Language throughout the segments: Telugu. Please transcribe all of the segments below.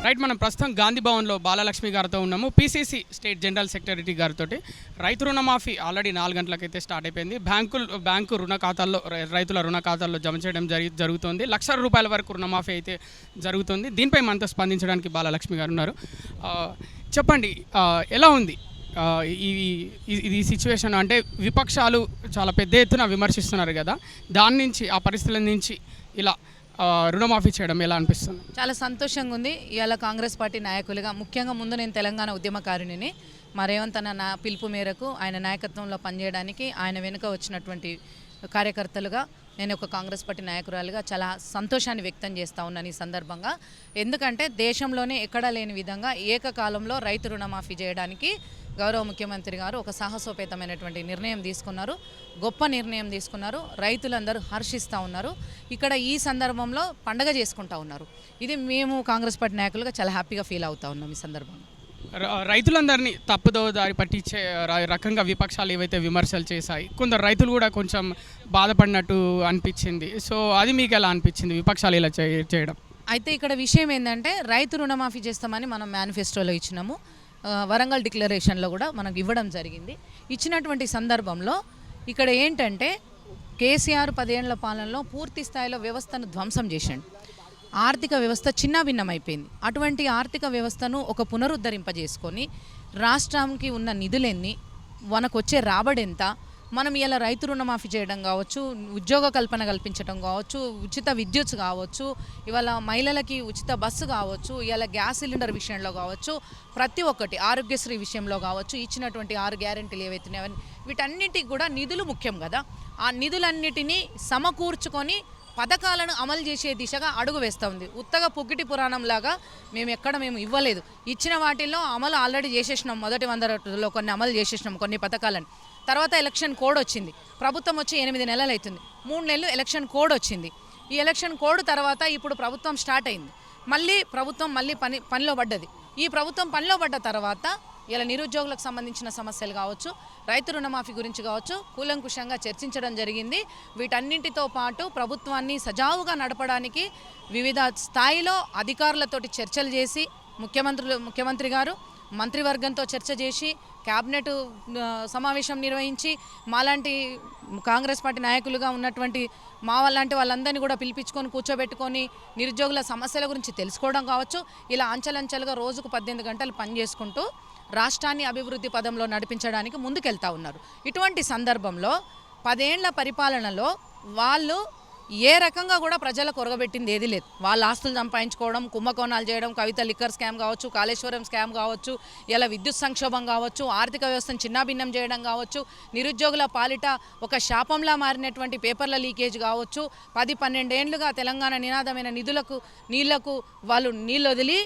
రైట్, మనం ప్రస్తుతం గాంధీ భవన్లో బాలలక్ష్మి గారితో ఉన్నాము. పీసీసీ స్టేట్ జనరల్ సెక్రటరీ గారితో. రైతు రుణమాఫీ ఆల్రెడీ 4 గంటలకైతే స్టార్ట్ అయిపోయింది. బ్యాంకు రుణ ఖాతాల్లో రైతుల రుణ ఖాతాల్లో జమ చేయడం జరుగుతుంది. ₹1,00,000 వరకు రుణమాఫీ అయితే జరుగుతుంది. దీనిపై మనతో స్పందించడానికి బాలలక్ష్మి గారు ఉన్నారు. చెప్పండి, ఎలా ఉంది ఇది సిచ్యువేషన్? అంటే విపక్షాలు చాలా పెద్ద ఎత్తున విమర్శిస్తున్నారు కదా, దాని నుంచి ఆ పరిస్థితుల నుంచి ఇలా రుణమాఫీ చేయడం ఎలా అనిపిస్తుంది? చాలా సంతోషంగా ఉంది. ఇవాళ కాంగ్రెస్ పార్టీ నాయకులుగా, ముఖ్యంగా ముందు నేను తెలంగాణ ఉద్యమకారునిని, మా రేవంత్ అన్న పిలుపు మేరకు ఆయన నాయకత్వంలో పనిచేయడానికి ఆయన వెనుక వచ్చినటువంటి కార్యకర్తలుగా నేను ఒక కాంగ్రెస్ పార్టీ నాయకురాలుగా చాలా సంతోషాన్ని వ్యక్తం చేస్తూ ఉన్నాను ఈ సందర్భంగా. ఎందుకంటే దేశంలోనే ఎక్కడా లేని విధంగా ఏకకాలంలో రైతు రుణమాఫీ చేయడానికి గౌరవ ముఖ్యమంత్రి గారు ఒక సాహసోపేతమైనటువంటి నిర్ణయం తీసుకున్నారు. గొప్ప నిర్ణయం తీసుకున్నారు. రైతులందరూ హర్షిస్తూ ఉన్నారు. ఇక్కడ ఈ సందర్భంలో పండగ చేసుకుంటూ ఉన్నారు. ఇది మేము కాంగ్రెస్ పార్టీ నాయకులుగా చాలా హ్యాపీగా ఫీల్ అవుతూ ఉన్నాం ఈ సందర్భంగా. రైతులందరినీ తప్పుదో దారి పట్టించే రకంగా విపక్షాలు ఏవైతే విమర్శలు చేశాయి, కొందరు రైతులు కూడా కొంచెం బాధపడినట్టు అనిపించింది. సో అది మీకు ఎలా అనిపించింది విపక్షాలు ఇలా చేయడం? అయితే ఇక్కడ విషయం ఏంటంటే, రైతు రుణమాఫీ చేస్తామని మనం మేనిఫెస్టోలో ఇచ్చినాము. వరంగల్ డిక్లరేషన్లో కూడా మనకు ఇవ్వడం జరిగింది. ఇచ్చినటువంటి సందర్భంలో ఇక్కడ ఏంటంటే, కేసీఆర్ 10 ఏళ్ల పాలనలో పూర్తి స్థాయిలో వ్యవస్థను ధ్వంసం చేశాడు. ఆర్థిక వ్యవస్థ చిన్నాభిన్నమైపోయింది. అటువంటి ఆర్థిక వ్యవస్థను ఒక పునరుద్ధరింపజేసుకొని రాష్ట్రానికి ఉన్న నిధులెన్ని, మనకు వచ్చే రాబడెంత, మనం ఇలా రైతు రుణమాఫీ చేయడం కావచ్చు, ఉద్యోగ కల్పన కల్పించడం కావచ్చు, ఉచిత విద్యుత్ కావచ్చు, ఇవాళ మహిళలకి ఉచిత బస్సు కావచ్చు, ఇవాళ గ్యాస్ సిలిండర్ విషయంలో కావచ్చు, ప్రతి ఒక్కటి ఆరోగ్యశ్రీ విషయంలో కావచ్చు, ఇచ్చినటువంటి 6 గ్యారెంటీలు ఏవైతున్నాయో వీటన్నిటికి కూడా నిధులు ముఖ్యం కదా. ఆ నిధులన్నిటినీ సమకూర్చుకొని పథకాలను అమలు చేసే దిశగా అడుగు వేస్తూ ఉంది. ఉత్తగా పుక్కిటి పురాణంలాగా మేము ఇవ్వలేదు. ఇచ్చిన వాటిల్లో అమలు ఆల్రెడీ చేసేసినాం. మొదటి 100 రోజుల్లో కొన్ని అమలు చేసేసినాం, కొన్ని పథకాలను. తర్వాత ఎలక్షన్ కోడ్ వచ్చింది. ప్రభుత్వం వచ్చి 8 నెలలు అవుతుంది. 3 నెలలు ఎలక్షన్ కోడ్ వచ్చింది. ఈ ఎలక్షన్ కోడ్ తర్వాత ఇప్పుడు ప్రభుత్వం స్టార్ట్ అయింది. ప్రభుత్వం పనిలో పడ్డది. ఈ ప్రభుత్వం పనిలో పడ్డ తర్వాత ఇలా నిరుద్యోగులకు సంబంధించిన సమస్యలు కావచ్చు, రైతు రుణమాఫీ గురించి కావచ్చు, కూలంకుషంగా చర్చించడం జరిగింది. వీటన్నింటితో పాటు ప్రభుత్వాన్ని సజావుగా నడపడానికి వివిధ స్థాయిలో అధికారులతోటి చర్చలు చేసి, ముఖ్యమంత్రి గారు మంత్రివర్గంతో చర్చ చేసి, క్యాబినెట్ సమావేశం నిర్వహించి, మాలాంటి కాంగ్రెస్ పార్టీ నాయకులుగా ఉన్నటువంటి లాంటి వాళ్ళందరినీ కూడా పిలిపించుకొని కూర్చోబెట్టుకొని నిరుద్యోగుల సమస్యల గురించి తెలుసుకోవడం కావచ్చు, ఇలా అంచెలంచెలుగా రోజుకు 18 గంటలు పనిచేసుకుంటూ రాష్ట్రాన్ని అభివృద్ధి పదంలో నడిపించడానికి ముందుకెళ్తా ఉన్నారు. ఇటువంటి సందర్భంలో 10 ఏళ్ల పరిపాలనలో వాళ్ళు ఏ రకంగా కూడా ప్రజలకు ఒరగబెట్టింది ఏది లేదు. వాళ్ళ ఆస్తులు సంపాదించుకోవడం, కుంభకోణాలు చేయడం, కవిత లిక్కర్ స్కామ్ కావచ్చు, కాళేశ్వరం స్కామ్ కావచ్చు, ఇలా విద్యుత్ సంక్షోభం కావచ్చు, ఆర్థిక వ్యవస్థను చిన్నాభిన్నం చేయడం కావచ్చు, నిరుద్యోగుల పాలిట ఒక శాపంలా మారినటువంటి పేపర్ల లీకేజ్ కావచ్చు, 10-12 ఏళ్లుగా తెలంగాణ నినాదమైన నీళ్లకు వాళ్ళు నీళ్ళు వదిలి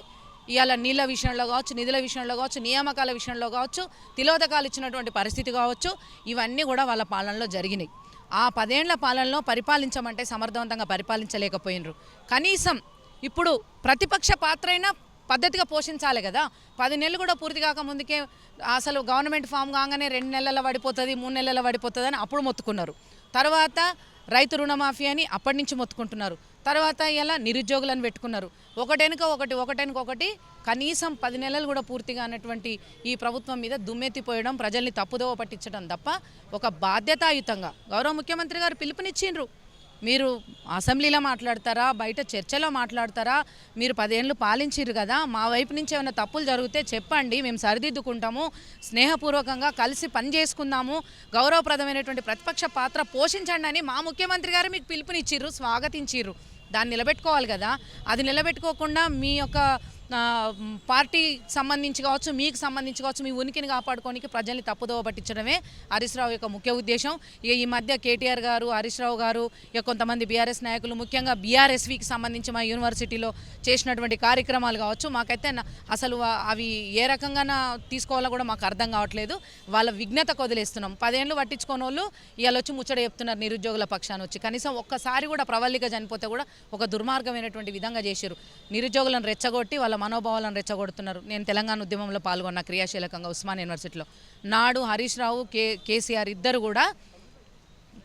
ఇవాళ నీళ్ళ విషయంలో కావచ్చు, నిధుల విషయంలో కావచ్చు, నియామకాల విషయంలో కావచ్చు, తిలోదకాలు ఇచ్చినటువంటి పరిస్థితి కావచ్చు, ఇవన్నీ కూడా వాళ్ళ పాలనలో జరిగినాయి. ఆ 10 ఏళ్ల పాలనలో పరిపాలించమంటే సమర్థవంతంగా పరిపాలించలేకపోయినరు. కనీసం ఇప్పుడు ప్రతిపక్ష పాత్ర అయినా పద్ధతిగా పోషించాలి కదా. 10 నెలలు కూడా పూర్తి కాక ముందుకే అసలు గవర్నమెంట్ ఫామ్ కాగానే 2 నెలల పడిపోతుంది, 3 నెలల పడిపోతుంది అని అప్పుడు మొత్తుకున్నారు. తర్వాత రైతు రుణమాఫీ అని అప్పటి నుంచి మొత్తుకుంటున్నారు. తర్వాత ఇలా నిరుద్యోగులను పెట్టుకున్నారు. ఒకటెనుకొకటి కనీసం 10 నెలలు కూడా పూర్తిగా అన్నటువంటి ఈ ప్రభుత్వం మీద దుమ్మెత్తిపోయడం, ప్రజల్ని తప్పుదోవ పట్టించడం తప్ప ఒక బాధ్యతాయుతంగా గౌరవ ముఖ్యమంత్రి గారు పిలుపునిచ్చిండ్రు. మీరు అసెంబ్లీలో మాట్లాడతారా, బయట చర్చలో మాట్లాడతారా, మీరు 10 ఏళ్ళు పాలించిర్రు కదా, మా వైపు నుంచి ఏమైనా తప్పులు జరిగితే చెప్పండి, మేము సరిదిద్దుకుంటాము, స్నేహపూర్వకంగా కలిసి పని చేసుకుందాము, గౌరవప్రదమైనటువంటి ప్రతిపక్ష పాత్ర పోషించండి అని మా ముఖ్యమంత్రి గారు మీకు పిలుపునిచ్చిర్రు, స్వాగతించిర్రు. దాన్ని నిలబెట్టుకోవాలి కదా. అది నిలబెట్టుకోకుండా మీ యొక్క పార్టీ సంబంధించి కావచ్చు, మీకు సంబంధించి కావచ్చు, మీ ఉనికిని కాపాడుకోనికి ప్రజల్ని తప్పుదోవ పట్టించడమే హరీష్ రావు యొక్క ముఖ్య ఉద్దేశం. ఈ మధ్య కేటీఆర్ గారు, హరీష్ రావు గారు, కొంతమంది బీఆర్ఎస్ నాయకులు, ముఖ్యంగా బీఆర్ఎస్వికి సంబంధించి మా యూనివర్సిటీలో చేసినటువంటి కార్యక్రమాలు కావచ్చు, మాకైతే అసలు అవి ఏ రకంగా తీసుకోవాలో కూడా మాకు అర్థం కావట్లేదు. వాళ్ళ విఘ్నతకు వదిలేస్తున్నాం. 10 ఏళ్ళు పట్టించుకోని వాళ్ళు ఇవాళ వచ్చి ముచ్చట చెప్తున్నారు నిరుద్యోగుల పక్షాన్ని వచ్చి. కనీసం ఒక్కసారి కూడా ప్రవల్లిక చనిపోతే కూడా ఒక దుర్మార్గమైనటువంటి విధంగా చేశారు. నిరుద్యోగులను రెచ్చగొట్టి వాళ్ళ మనోభావాలను రెచ్చగొడుతున్నారు. నేను తెలంగాణ ఉద్యమంలో పాల్గొన్న క్రియాశీలకంగా ఉస్మాన్ యూనివర్సిటీలో. నాడు హరీష్ రావు, కేసీఆర్ ఇద్దరు కూడా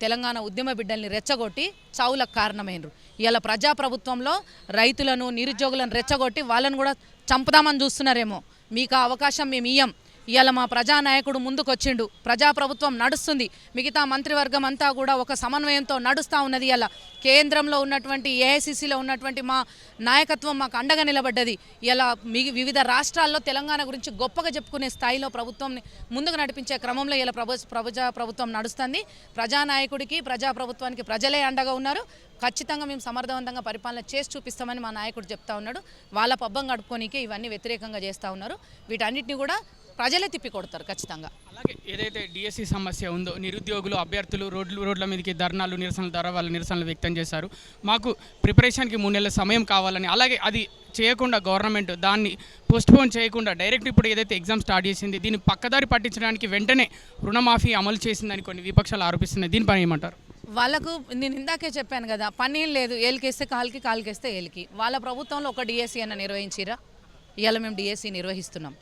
తెలంగాణ ఉద్యమ బిడ్డల్ని రెచ్చగొట్టి చావులకు కారణమైనరు. ఇలా ప్రజాప్రభుత్వంలో రైతులను నిరుద్యోగులను రెచ్చగొట్టి వాళ్ళను కూడా చంపుదామని చూస్తున్నారేమో. మీకు ఆ అవకాశం మేము ఇయ్యం. ఇవాళ మా ప్రజానాయకుడు ముందుకొచ్చిండు, ప్రజాప్రభుత్వం నడుస్తుంది, మిగతా మంత్రివర్గం అంతా కూడా ఒక సమన్వయంతో నడుస్తూ ఉన్నది. ఇలా కేంద్రంలో ఉన్నటువంటి ఏఐసిసిలో ఉన్నటువంటి మా నాయకత్వం మాకు అండగా నిలబడ్డది. ఇలా వివిధ రాష్ట్రాల్లో తెలంగాణ గురించి గొప్పగా చెప్పుకునే స్థాయిలో ప్రభుత్వంని ముందుకు నడిపించే క్రమంలో ఇలా ప్రజాప్రభుత్వం నడుస్తుంది. ప్రజానాయకుడికి ప్రజాప్రభుత్వానికి ప్రజలే అండగా ఉన్నారు. ఖచ్చితంగా మేము సమర్థవంతంగా పరిపాలన చేసి చూపిస్తామని మా నాయకుడు చెప్తా ఉన్నాడు. వాళ్ళ పబ్బం గడుపుకోనికే ఇవన్నీ వ్యతిరేకంగా చేస్తూ ఉన్నారు. వీటన్నిటిని కూడా ప్రజలే తిప్పికొడతారు ఖచ్చితంగా. అలాగే ఏదైతే డిఎస్సి సమస్య ఉందో, నిరుద్యోగులు అభ్యర్థులు రోడ్ల మీదకి ధర్నాలు నిరసనల ద్వారా వాళ్ళ నిరసనలు వ్యక్తం చేశారు. మాకు ప్రిపరేషన్కి 3 నెలల సమయం కావాలని, అలాగే అది చేయకుండా గవర్నమెంట్ దాన్ని పోస్ట్పోన్ చేయకుండా డైరెక్ట్ ఇప్పుడు ఏదైతే ఎగ్జామ్ స్టార్ట్ చేసింది దీన్ని పక్కదారి పట్టించడానికి వెంటనే రుణమాఫీ అమలు చేసిందని కొన్ని విపక్షాలు ఆరోపిస్తున్నాయి. దీనిపై ఏమంటారు? వాళ్ళకు నేను ఇందాకే చెప్పాను కదా, పని ఏం లేదు, ఏలికేస్తే కాలికి, కాలికేస్తే ఏలికి. వాళ్ళ ప్రభుత్వంలో ఒక డిఎస్సి అన్న నిర్వహించిరా? ఇవాళ మేము డిఎస్సి నిర్వహిస్తున్నాం.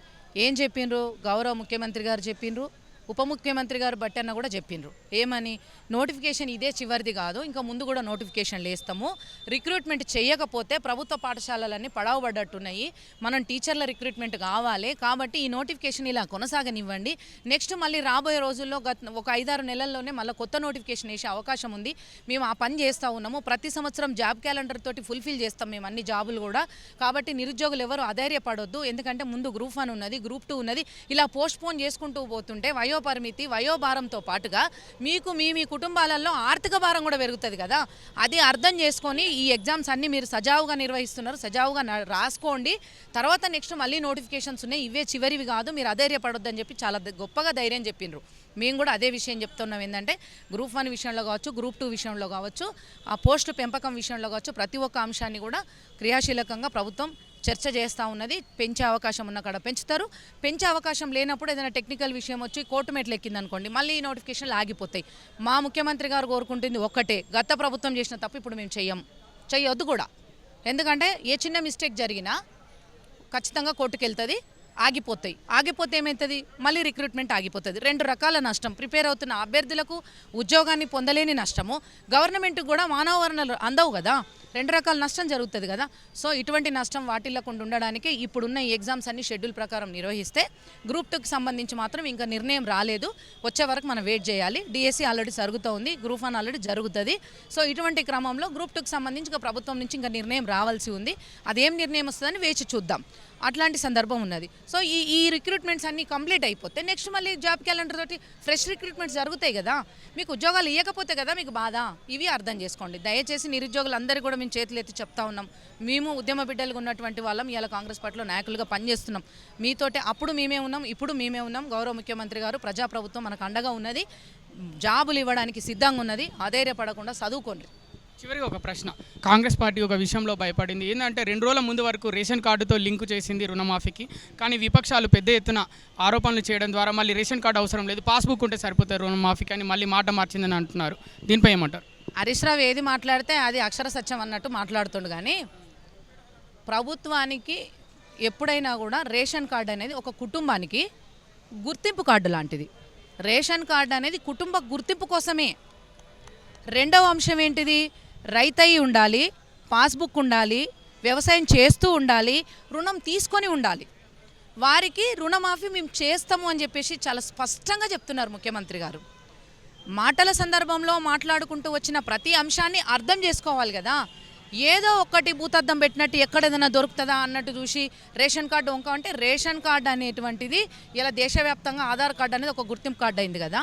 ఏం చెప్పిండ్రు? గౌరవ ముఖ్యమంత్రి గారు చెప్పిండ్రు, ఉప ముఖ్యమంత్రి గారు బట్టన్న కూడా చెప్పిండ్రు. ఏమని? నోటిఫికేషన్ ఇదే చివరిది కాదు, ఇంకా ముందు కూడా నోటిఫికేషన్లు వేస్తాము. రిక్రూట్మెంట్ చేయకపోతే ప్రభుత్వ పాఠశాలలన్నీ పడవబడ్డట్టున్నాయి, మనం టీచర్ల రిక్రూట్మెంట్ కావాలి, కాబట్టి ఈ నోటిఫికేషన్ ఇలా కొనసాగనివ్వండి. నెక్స్ట్ మళ్ళీ రాబోయే రోజుల్లో ఒక 5-6 నెలల్లోనే మళ్ళీ కొత్త నోటిఫికేషన్ వేసే అవకాశం ఉంది. మేము ఆ పని చేస్తూ ఉన్నాము. ప్రతి సంవత్సరం జాబ్ క్యాలెండర్ తోటి ఫుల్ఫిల్ చేస్తాం మేము అన్ని జాబులు కూడా. కాబట్టి నిరుద్యోగులు ఎవరు అధైర్యపడొద్దు. ఎందుకంటే ముందు గ్రూప్ 1 ఉన్నది, గ్రూప్ 2 ఉన్నది. ఇలా పోస్ట్పోన్ చేసుకుంటూ పోతుంటే వయోపరిమితి, వయోభారంతో పాటుగా మీకు మీ కుటుంబాలలో ఆర్థిక భారం కూడా పెరుగుతుంది కదా. అది అర్థం చేసుకొని ఈ ఎగ్జామ్స్ అన్నీ మీరు సజావుగా నిర్వహిస్తున్నారు, సజావుగా రాసుకోండి. తర్వాత నెక్స్ట్ మళ్ళీ నోటిఫికేషన్స్ ఉన్నాయి, ఇవే చివరివి కాదు, మీరు అధైర్యపడొద్దని చెప్పి చాలా గొప్పగా ధైర్యం చెప్పిండ్రు. మేము కూడా అదే విషయం చెప్తున్నాం. ఏంటంటే గ్రూప్ 1 విషయంలో కావచ్చు, గ్రూప్ 2 విషయంలో కావచ్చు, ఆ పోస్టు పెంపకం విషయంలో కావచ్చు, ప్రతి ఒక్క అంశాన్ని కూడా క్రియాశీలకంగా ప్రభుత్వం చర్చ చేస్తూ ఉన్నది. పెంచే అవకాశం ఉన్న కాడ పెంచుతారు, పెంచే అవకాశం లేనప్పుడు ఏదైనా టెక్నికల్ విషయం వచ్చి కోర్టు మెట్లు ఎక్కిందనుకోండి, మళ్ళీ ఈ నోటిఫికేషన్లు ఆగిపోతాయి. మా ముఖ్యమంత్రి గారు కోరుకుంటుంది ఒక్కటే, గత ప్రభుత్వం చేసిన తప్పు ఇప్పుడు మేము చెయ్యొద్దు కూడా. ఎందుకంటే ఏ చిన్న మిస్టేక్ జరిగినా ఖచ్చితంగా కోర్టుకు వెళ్తుంది, ఆగిపోతే ఏమవుతుంది? మళ్ళీ రిక్రూట్మెంట్ ఆగిపోతుంది. 2 రకాల నష్టం, ప్రిపేర్ అవుతున్న అభ్యర్థులకు ఉద్యోగాన్ని పొందలేని నష్టము, గవర్నమెంట్కి కూడా మానవ వనరులు అందవు కదా. 2 రకాల నష్టం జరుగుతుంది కదా. సో ఇటువంటి నష్టం వాటిల్లకుండా ఉండడానికి ఇప్పుడున్న ఈ ఎగ్జామ్స్ అన్ని షెడ్యూల్ ప్రకారం నిర్వహిస్తే, గ్రూప్ 2కి సంబంధించి మాత్రం ఇంకా నిర్ణయం రాలేదు, వచ్చే వరకు మనం వెయిట్ చేయాలి. డిఎస్సి ఆల్రెడీ జరుగుతూ ఉంది, గ్రూప్ 1 ఆల్రెడీ జరుగుతుంది. సో ఇటువంటి క్రమంలో గ్రూప్ 2కి సంబంధించి ఇంకా ప్రభుత్వం నుంచి ఇంకా నిర్ణయం రావాల్సి ఉంది. అదేం నిర్ణయం వస్తుందని వేచి చూద్దాం. అట్లాంటి సందర్భం ఉన్నది. సో ఈ రిక్రూట్మెంట్స్ అన్నీ కంప్లీట్ అయిపోతే నెక్స్ట్ మళ్ళీ జాబ్ క్యాలెండర్ తోటి ఫ్రెష్ రిక్రూట్మెంట్స్ జరుగుతాయి కదా. మీకు ఉద్యోగాలు ఇవ్వకపోతే కదా మీకు బాధ. ఇవి అర్థం చేసుకోండి దయచేసి. నిరుద్యోగులందరూ కూడా మేము చేతులు ఎత్తి చెప్తా ఉన్నాం, మేము ఉద్యమ బిడ్డలుగా ఉన్నటువంటి వాళ్ళం, ఇవాళ కాంగ్రెస్ పార్టీలో నాయకులుగా పనిచేస్తున్నాం. మీతోటి అప్పుడు మేమే ఉన్నాం, ఇప్పుడు మేమే ఉన్నాం. గౌరవ ముఖ్యమంత్రి గారు, ప్రజాప్రభుత్వం మనకు అండగా ఉన్నది, జాబులు ఇవ్వడానికి సిద్ధంగా ఉన్నది. అధైర్యపడకుండా చదువుకోండి. చివరిగా ఒక ప్రశ్న, కాంగ్రెస్ పార్టీ ఒక విషయంలో భయపడింది. ఏంటంటే 2 రోజుల ముందు వరకు రేషన్ కార్డుతో లింకు చేసింది రుణమాఫీకి, కానీ విపక్షాలు పెద్ద ఎత్తున ఆరోపణలు చేయడం ద్వారా మళ్ళీ రేషన్ కార్డు అవసరం లేదు, పాస్బుక్ ఉంటే సరిపోతుంది రుణమాఫీకి అని మళ్ళీ మాట మార్చిందని అంటున్నారు. దీనిపై ఏమంటారు? హరీష్ రావు ఏది మాట్లాడితే అది అక్షర సత్యం అన్నట్టు మాట్లాడుతుండు. కానీ ప్రభుత్వానికి ఎప్పుడైనా కూడా రేషన్ కార్డు అనేది ఒక కుటుంబానికి గుర్తింపు కార్డు లాంటిది. రేషన్ కార్డు అనేది కుటుంబ గుర్తింపు కోసమే. రెండవ అంశం ఏంటిది? రైతయి ఉండాలి, పాస్బుక్ ఉండాలి, వ్యవసాయం చేస్తూ ఉండాలి, రుణం తీసుకొని ఉండాలి. వారికి రుణమాఫీ మేము చేస్తాము అని చెప్పేసి చాలా స్పష్టంగా చెప్తున్నారు ముఖ్యమంత్రి గారు. మాటల సందర్భంలో మాట్లాడుకుంటూ వచ్చిన ప్రతి అంశాన్ని అర్థం చేసుకోవాలి కదా. ఏదో ఒక్కటి భూతద్దం పెట్టినట్టు ఎక్కడేదైనా దొరుకుతుందా అన్నట్టు చూసి రేషన్ కార్డు వంక అంటే, రేషన్ కార్డు అనేటువంటిది ఇలా దేశవ్యాప్తంగా ఆధార్ కార్డు అనేది ఒక గుర్తింపు కార్డు అయింది కదా.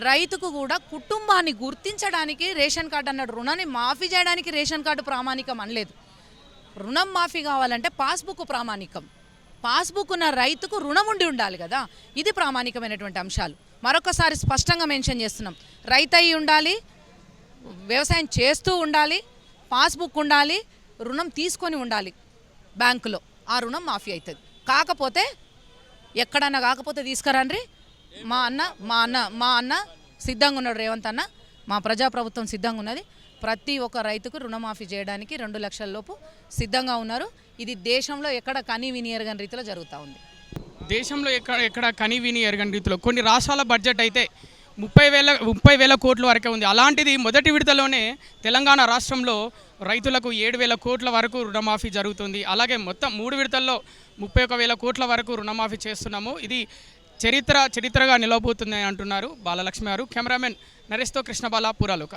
రైతుకు కూడా కుటుంబాన్ని గుర్తించడానికి రేషన్ కార్డు అన్నాడు. రుణాన్ని మాఫీ చేయడానికి రేషన్ కార్డు ప్రామాణికం అనలేదు. రుణం మాఫీ కావాలంటే పాస్బుక్ ప్రామాణికం. పాస్బుక్ ఉన్న రైతుకు రుణం ఉండాలి కదా. ఇది ప్రామాణికమైనటువంటి అంశాలు. మరొకసారి స్పష్టంగా మెన్షన్ చేస్తున్నాం. రైతయి ఉండాలి, వ్యవసాయం చేస్తూ ఉండాలి, పాస్బుక్ ఉండాలి, రుణం తీసుకొని ఉండాలి బ్యాంకులో, ఆ రుణం మాఫీ అవుతుంది. కాకపోతే ఎక్కడన్నా కాకపోతే తీసుకురండి. మా అన్న సిద్ధంగా ఉన్నాడు, రేవంత్ అన్న. మా ప్రజాప్రభుత్వం సిద్ధంగా ఉన్నది. ప్రతి ఒక్క రైతుకు రుణమాఫీ చేయడానికి 2 లక్షల లోపు సిద్ధంగా ఉన్నారు. ఇది దేశంలో ఎక్కడ కనీ విని ఎరగని రీతిలో జరుగుతూ ఉంది. దేశంలో ఎక్కడ కనీ విని ఎరగని రీతిలో కొన్ని రాష్ట్రాల బడ్జెట్ అయితే 30,000 కోట్ల వరకే ఉంది. అలాంటిది మొదటి విడతలోనే తెలంగాణ రాష్ట్రంలో రైతులకు 7,000 కోట్ల వరకు రుణమాఫీ జరుగుతుంది. అలాగే మొత్తం 3 విడతల్లో 31,000 కోట్ల వరకు రుణమాఫీ చేస్తున్నాము. ఇది చరిత్రగా నిలవబోతుంది అంటున్నారు బాలలక్ష్మి గారు. కెమెరామెన్ నరేష్తో కృష్ణబాల, పురాలోక.